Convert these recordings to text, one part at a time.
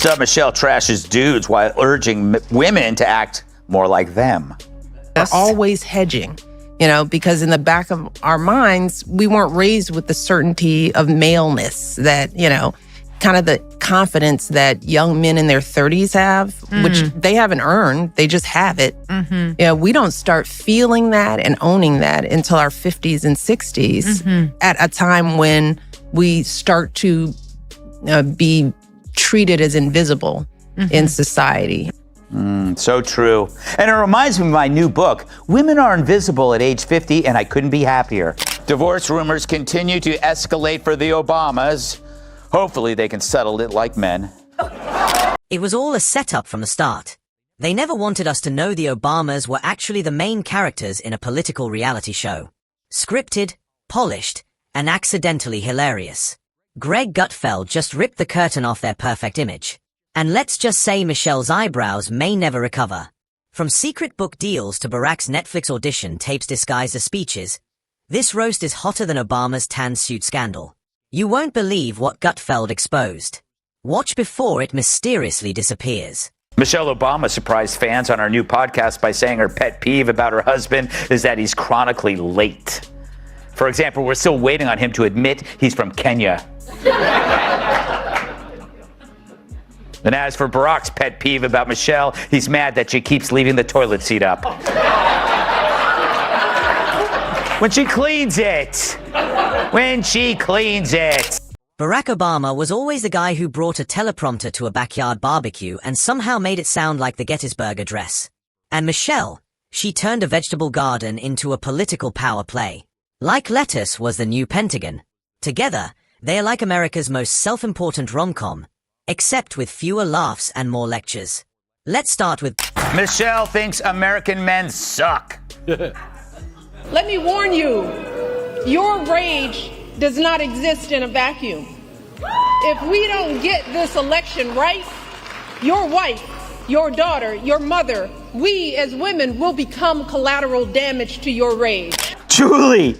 First up, Michelle trashes dudes while urging women to act more like them. We're always hedging, because in the back of our minds, we weren't raised with the certainty of maleness that, kind of the confidence that young men in their 30s have, which they haven't earned. They just have it. We don't start feeling that and owning that until our 50s and 60s at a time when we start to be treated as invisible in society. So true. And it reminds me of my new book, Women Are Invisible at Age 50, and I couldn't be happier. Divorce rumors continue to escalate for the Obamas. Hopefully they can settle it like men. It was all a setup from the start. They never wanted us to know the Obamas were actually the main characters in a political reality show. Scripted, polished, and accidentally hilarious. Greg Gutfeld just ripped the curtain off their perfect image. And let's just say Michelle's eyebrows may never recover. From secret book deals to Barack's Netflix audition tapes disguised as speeches, this roast is hotter than Obama's tan suit scandal. You won't believe what Gutfeld exposed. Watch before it mysteriously disappears. Michelle Obama surprised fans on our new podcast by saying her pet peeve about her husband is that he's chronically late. For example, we're still waiting on him to admit he's from Kenya. And as for Barack's pet peeve about Michelle, he's mad that she keeps leaving the toilet seat up. When she cleans it. Barack Obama was always the guy who brought a teleprompter to a backyard barbecue and somehow made it sound like the Gettysburg Address. And Michelle, she turned a vegetable garden into a political power play. Like lettuce was the new Pentagon. Together, they are like America's most self-important rom-com, except with fewer laughs and more lectures. Let's start with... Michelle thinks American men suck. Let me warn you, your rage does not exist in a vacuum. If we don't get this election right, your wife, your daughter, your mother, we as women will become collateral damage to your rage. Julie,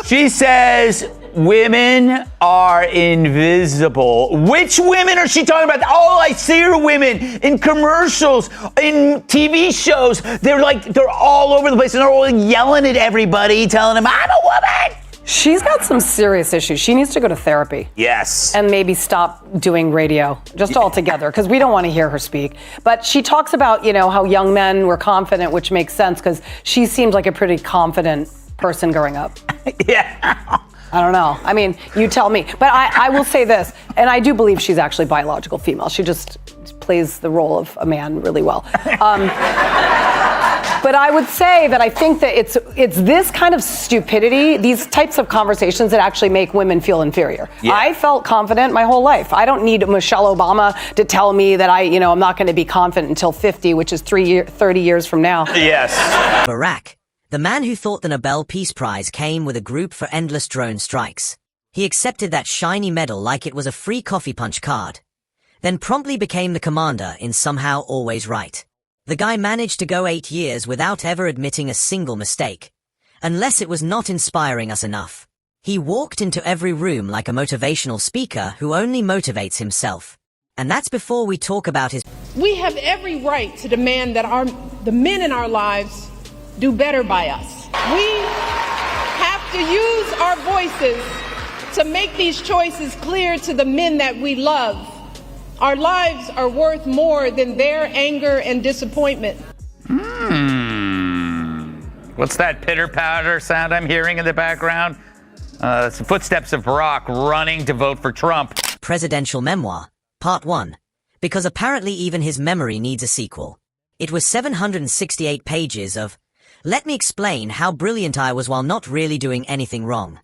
she says women are invisible. Which women are she talking about? Oh, I see her women in commercials, in TV shows. They're all over the place and they're all yelling at everybody, telling them, I'm a woman. She's got some serious issues. She needs to go to therapy. Yes. And maybe stop doing radio just altogether, because we don't want to hear her speak. But she talks about, how young men were confident, which makes sense because she seemed like a pretty confident person growing up. Yeah. I don't know. I mean, you tell me. But I will say this, and I do believe she's actually biological female. She just plays the role of a man really well. But I would say that I think that it's this kind of stupidity, these types of conversations that actually make women feel inferior. Yeah. I felt confident my whole life. I don't need Michelle Obama to tell me that I'm not going to be confident until 50, which is 30 years from now. Yes. Barack, the man who thought the Nobel Peace Prize came with a group for endless drone strikes. He accepted that shiny medal like it was a free coffee punch card, then promptly became the commander in Somehow Always Right. The guy managed to go 8 years without ever admitting a single mistake, unless it was not inspiring us enough. He walked into every room like a motivational speaker who only motivates himself. And that's before we talk about his... We have every right to demand that the men in our lives do better by us. We have to use our voices to make these choices clear to the men that we love. Our lives are worth more than their anger and disappointment. What's that pitter-patter sound I'm hearing in the background? It's the footsteps of Barack running to vote for Trump. Presidential Memoir, Part 1. Because apparently even his memory needs a sequel. It was 768 pages of, let me explain how brilliant I was while not really doing anything wrong.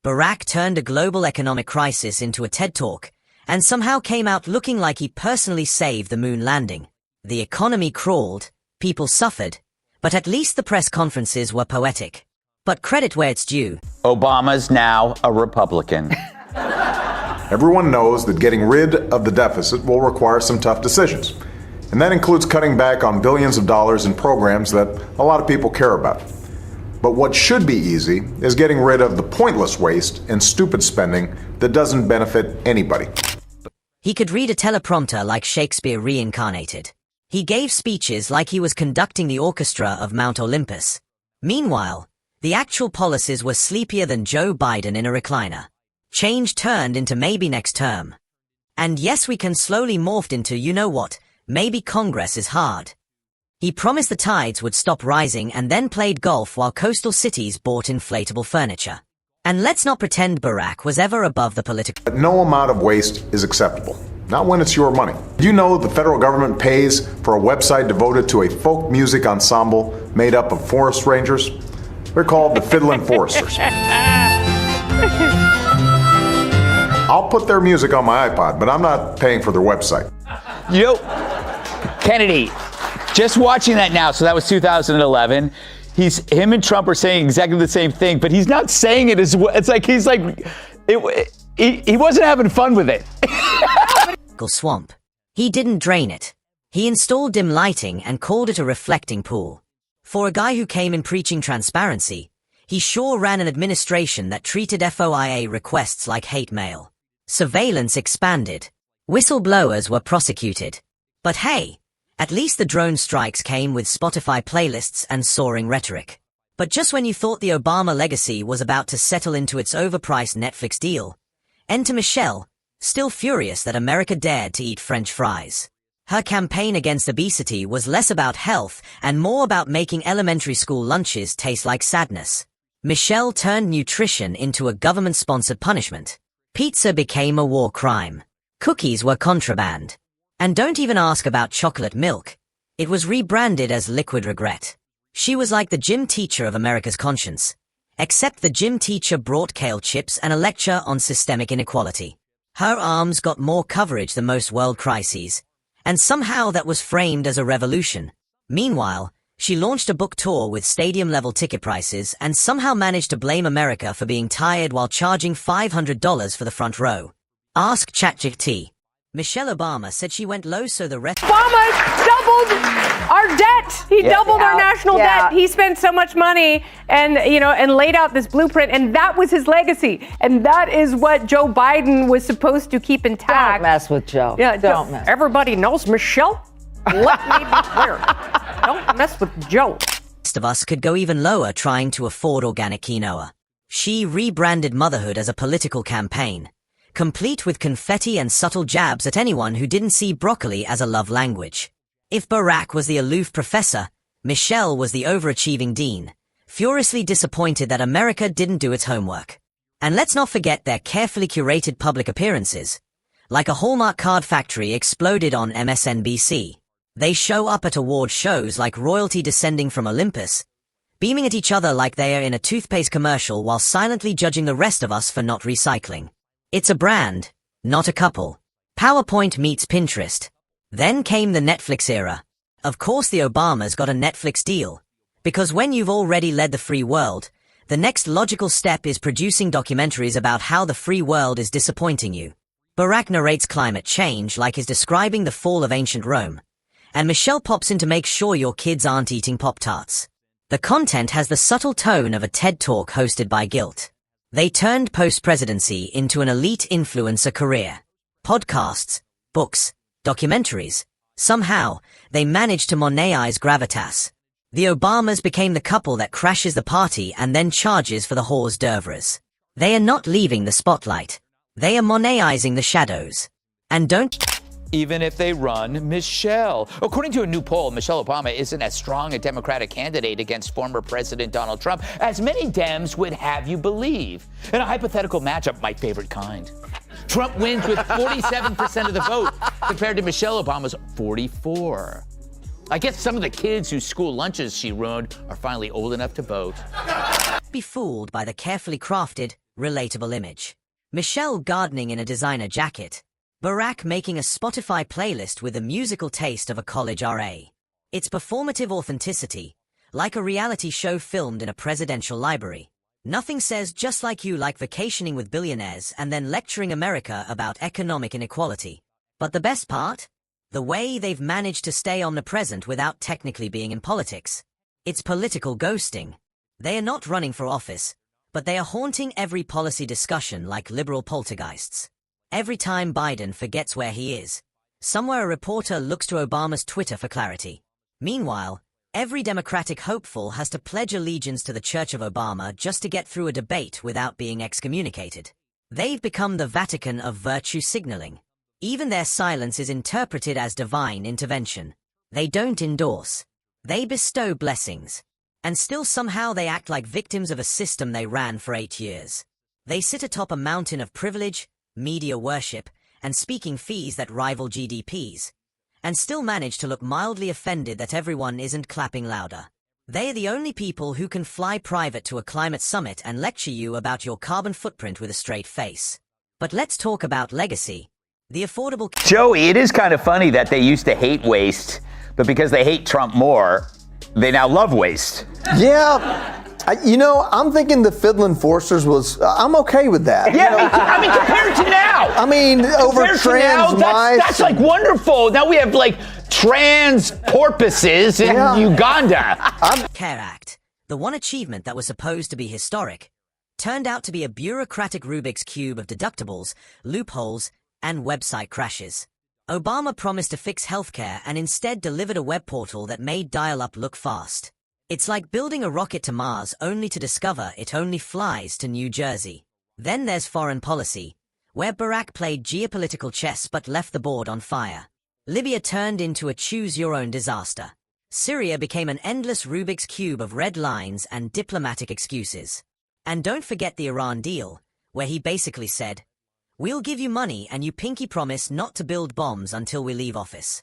Barack turned a global economic crisis into a TED Talk, and somehow came out looking like he personally saved the moon landing. The economy crawled, people suffered, but at least the press conferences were poetic. But credit where it's due. Obama's now a Republican. Everyone knows that getting rid of the deficit will require some tough decisions. And that includes cutting back on billions of dollars in programs that a lot of people care about. But what should be easy is getting rid of the pointless waste and stupid spending that doesn't benefit anybody. He could read a teleprompter like Shakespeare reincarnated. He gave speeches like he was conducting the orchestra of Mount Olympus. Meanwhile, the actual policies were sleepier than Joe Biden in a recliner. Change turned into maybe next term. And yes, we can slowly morphed into, you know what, maybe Congress is hard. He promised the tides would stop rising and then played golf while coastal cities bought inflatable furniture. And let's not pretend Barack was ever above the political. But no amount of waste is acceptable. Not when it's your money. Do you know the federal government pays for a website devoted to a folk music ensemble made up of forest rangers? They're called the Fiddlin' Foresters. I'll put their music on my iPod, but I'm not paying for their website. You know, Kennedy, just watching that now, so that was 2011. Him and Trump are saying exactly the same thing, but he's not saying it as well. It's like he wasn't having fun with it. Swamp. He didn't drain it. He installed dim lighting and called it a reflecting pool. For a guy who came in preaching transparency, he sure ran an administration that treated FOIA requests like hate mail. Surveillance expanded. Whistleblowers were prosecuted. But hey, at least the drone strikes came with Spotify playlists and soaring rhetoric. But just when you thought the Obama legacy was about to settle into its overpriced Netflix deal, enter Michelle, still furious that America dared to eat French fries. Her campaign against obesity was less about health and more about making elementary school lunches taste like sadness. Michelle turned nutrition into a government-sponsored punishment. Pizza became a war crime. Cookies were contraband. And don't even ask about chocolate milk. It was rebranded as liquid regret. She was like the gym teacher of America's conscience. Except the gym teacher brought kale chips and a lecture on systemic inequality. Her arms got more coverage than most world crises. And somehow that was framed as a revolution. Meanwhile, she launched a book tour with stadium-level ticket prices and somehow managed to blame America for being tired while charging $500 for the front row. Ask ChatGPT. Michelle Obama said she went low so the rest— Obama doubled our debt. He doubled our national debt. He spent so much money and laid out this blueprint, and that was his legacy. And that is what Joe Biden was supposed to keep intact. Don't mess with Joe. Yeah, don't mess. Everybody knows Michelle. Let me be clear. Don't mess with Joe. Rest of us could go even lower trying to afford organic quinoa. She rebranded motherhood as a political campaign, complete with confetti and subtle jabs at anyone who didn't see broccoli as a love language. If Barack was the aloof professor, Michelle was the overachieving dean, furiously disappointed that America didn't do its homework. And let's not forget their carefully curated public appearances. Like a Hallmark card factory exploded on MSNBC. They show up at award shows like royalty descending from Olympus, beaming at each other like they are in a toothpaste commercial while silently judging the rest of us for not recycling. It's a brand, not a couple. PowerPoint meets Pinterest. Then came the Netflix era. Of course the Obamas got a Netflix deal. Because when you've already led the free world, the next logical step is producing documentaries about how the free world is disappointing you. Barack narrates climate change like he's describing the fall of ancient Rome. And Michelle pops in to make sure your kids aren't eating Pop-Tarts. The content has the subtle tone of a TED Talk hosted by guilt. They turned post-presidency into an elite influencer career. Podcasts, books, documentaries. Somehow, they managed to monetize gravitas. The Obamas became the couple that crashes the party and then charges for the hors d'oeuvres. They are not leaving the spotlight. They are monetizing the shadows. And don't— Even if they run Michelle. According to a new poll, Michelle Obama isn't as strong a Democratic candidate against former President Donald Trump as many Dems would have you believe. In a hypothetical matchup, my favorite kind, Trump wins with 47% of the vote compared to Michelle Obama's 44%. I guess some of the kids whose school lunches she ruined are finally old enough to vote. Be fooled by the carefully crafted, relatable image. Michelle gardening in a designer jacket. Barack making a Spotify playlist with the musical taste of a college RA. It's performative authenticity, like a reality show filmed in a presidential library. Nothing says just like you like vacationing with billionaires and then lecturing America about economic inequality. But the best part? The way they've managed to stay omnipresent without technically being in politics. It's political ghosting. They are not running for office, but they are haunting every policy discussion like liberal poltergeists. Every time Biden forgets where he is, somewhere a reporter looks to Obama's Twitter for clarity. Meanwhile, every Democratic hopeful has to pledge allegiance to the Church of Obama just to get through a debate without being excommunicated. They've become the Vatican of virtue signaling. Even their silence is interpreted as divine intervention. They don't endorse. They bestow blessings. And still somehow they act like victims of a system they ran for 8 years. They sit atop a mountain of privilege, media worship, and speaking fees that rival GDPs, and still manage to look mildly offended that everyone isn't clapping louder. They are the only people who can fly private to a climate summit and lecture you about your carbon footprint with a straight face. But let's talk about legacy. The affordable... Joey, it is kind of funny that they used to hate waste, but because they hate Trump more, they now love waste. Yeah. I'm thinking the Fiddlin' Forsters was, I'm okay with that. Yeah, I mean, compared to now. I mean, over trans mice. That's like wonderful. Now we have like trans porpoises in Uganda. Care Act, the one achievement that was supposed to be historic, turned out to be a bureaucratic Rubik's Cube of deductibles, loopholes, and website crashes. Obama promised to fix healthcare and instead delivered a web portal that made dial-up look fast. It's like building a rocket to Mars only to discover it only flies to New Jersey. Then there's foreign policy, where Barack played geopolitical chess but left the board on fire. Libya turned into a choose-your-own disaster. Syria became an endless Rubik's Cube of red lines and diplomatic excuses. And don't forget the Iran deal, where he basically said, "We'll give you money and you pinky promise not to build bombs until we leave office."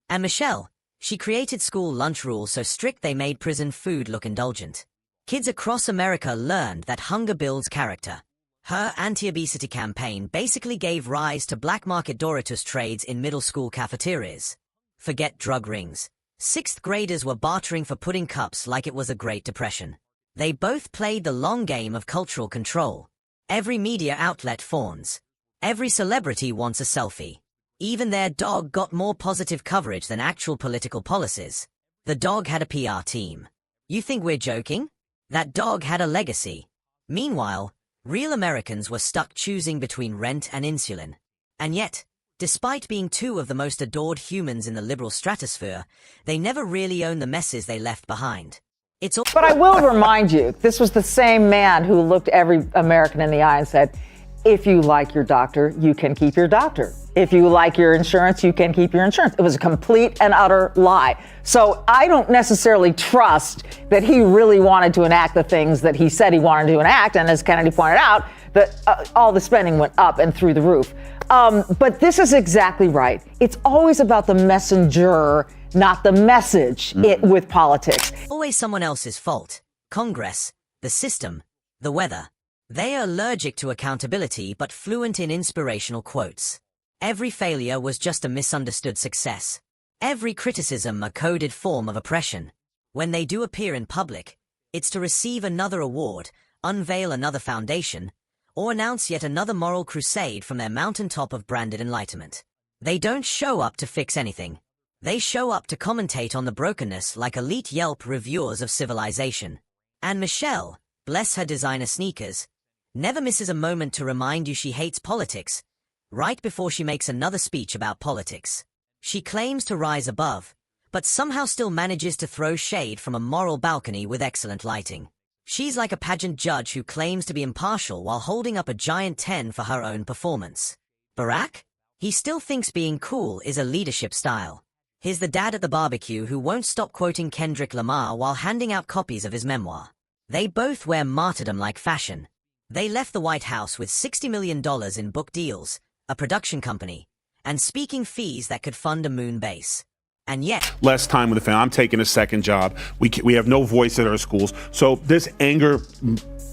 And Michelle, she created school lunch rules so strict they made prison food look indulgent. Kids across America learned that hunger builds character. Her anti-obesity campaign basically gave rise to black market Doritos trades in middle school cafeterias. Forget drug rings. 6th graders were bartering for pudding cups like it was a Great Depression. They both played the long game of cultural control. Every media outlet fawns. Every celebrity wants a selfie. Even their dog got more positive coverage than actual political policies. The dog had a PR team. You think we're joking? That dog had a legacy. Meanwhile, real Americans were stuck choosing between rent and insulin. And yet, despite being two of the most adored humans in the liberal stratosphere, they never really owned the messes they left behind. But I will remind you, this was the same man who looked every American in the eye and said, if you like your doctor, you can keep your doctor. If you like your insurance, you can keep your insurance. It was a complete and utter lie. So I don't necessarily trust that he really wanted to enact the things that he said he wanted to enact. And as Kennedy pointed out, that all the spending went up and through the roof. But this is exactly right. It's always about the messenger, not the message with politics. Always someone else's fault. Congress, the system, the weather. They are allergic to accountability but fluent in inspirational quotes. Every failure was just a misunderstood success. Every criticism a coded form of oppression. When they do appear in public, it's to receive another award, unveil another foundation, or announce yet another moral crusade from their mountaintop of branded enlightenment. They don't show up to fix anything. They show up to commentate on the brokenness like elite Yelp reviewers of civilization. And Michelle, bless her designer sneakers, never misses a moment to remind you she hates politics, right before she makes another speech about politics. She claims to rise above, but somehow still manages to throw shade from a moral balcony with excellent lighting. She's like a pageant judge who claims to be impartial while holding up a giant 10 for her own performance. Barack? He still thinks being cool is a leadership style. He's the dad at the barbecue who won't stop quoting Kendrick Lamar while handing out copies of his memoir. They both wear martyrdom-like fashion. They left the White House with $60 million in book deals, a production company, and speaking fees that could fund a moon base. And yet... Less time with the family. I'm taking a second job. We have no voice at our schools. So this anger,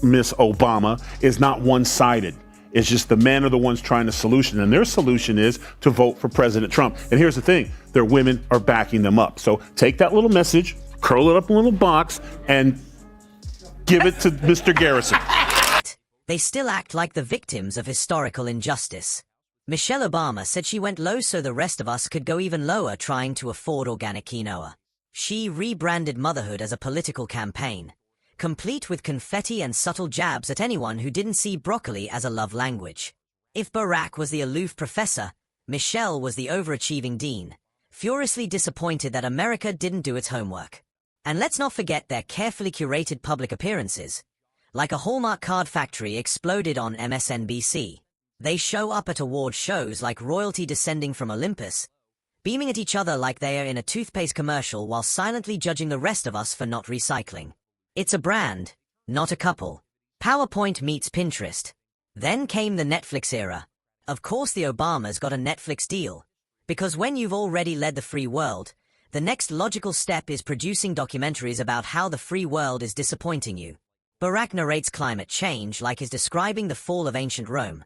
Miss Obama, is not one-sided. It's just the men are the ones trying to solution. And their solution is to vote for President Trump. And here's the thing. Their women are backing them up. So take that little message, curl it up in a little box, and give it to Mr. Garrison. They still act like the victims of historical injustice. Michelle Obama said she went low so the rest of us could go even lower trying to afford organic quinoa. She rebranded motherhood as a political campaign, complete with confetti and subtle jabs at anyone who didn't see broccoli as a love language. If Barack was the aloof professor, Michelle was the overachieving dean, furiously disappointed that America didn't do its homework. And let's not forget their carefully curated public appearances. Like a Hallmark card factory exploded on MSNBC. They show up at award shows like royalty descending from Olympus, beaming at each other like they are in a toothpaste commercial while silently judging the rest of us for not recycling. It's a brand, not a couple. PowerPoint meets Pinterest. Then came the Netflix era. Of course the Obamas got a Netflix deal. Because when you've already led the free world, the next logical step is producing documentaries about how the free world is disappointing you. Barack narrates climate change like he's describing the fall of ancient Rome.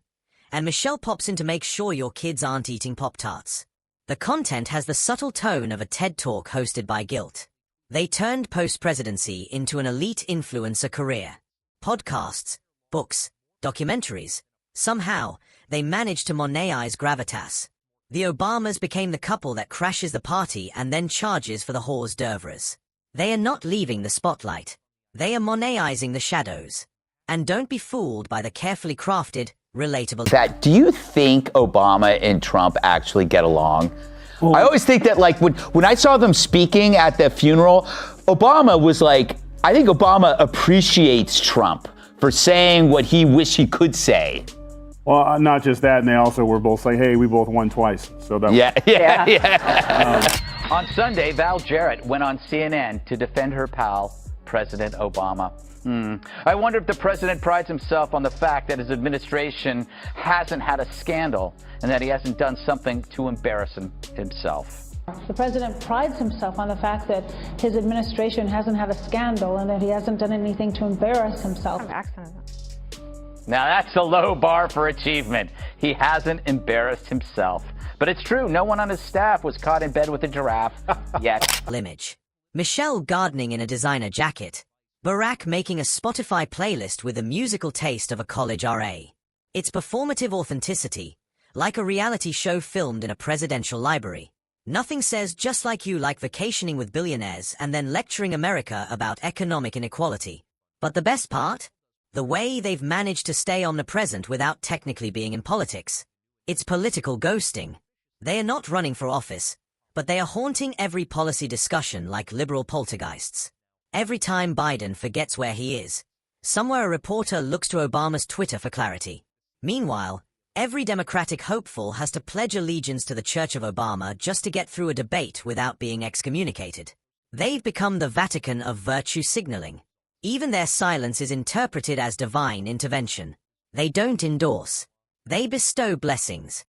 And Michelle pops in to make sure your kids aren't eating Pop-Tarts. The content has the subtle tone of a TED Talk hosted by Guilt. They turned post-presidency into an elite influencer career. Podcasts, books, documentaries. Somehow, they managed to monetize gravitas. The Obamas became the couple that crashes the party and then charges for the hors d'oeuvres. They are not leaving the spotlight. They are monetizing the shadows. And don't be fooled by the carefully crafted, relatable... Do you think Obama and Trump actually get along? I always think that, like, when I saw them speaking at the funeral, Obama was like, I think Obama appreciates Trump for saying what he wished he could say. Well, not just that, and they also were both like, hey, we both won twice. So that On Sunday, Val Jarrett went on CNN to defend her pal, President Obama. I wonder if the president prides himself on the fact that his administration hasn't had a scandal and that he hasn't done something to embarrass himself. The president prides himself on the fact that his administration hasn't had a scandal and that he hasn't done anything to embarrass himself. Now that's a low bar for achievement. He hasn't embarrassed himself. But it's true, no one on his staff was caught in bed with a giraffe yet. Image. Michelle gardening in a designer jacket. Barack making a Spotify playlist with a musical taste of a college RA. It's performative authenticity, like a reality show filmed in a presidential library. Nothing says just like you like vacationing with billionaires and then lecturing America about economic inequality. But the best part? The way they've managed to stay omnipresent without technically being in politics. It's political ghosting. They are not running for office, but they are haunting every policy discussion like liberal poltergeists. Every time Biden forgets where he is, somewhere a reporter looks to Obama's Twitter for clarity. Meanwhile, every Democratic hopeful has to pledge allegiance to the Church of Obama just to get through a debate without being excommunicated. They've become the Vatican of virtue signaling. Even their silence is interpreted as divine intervention. They don't endorse. They bestow blessings.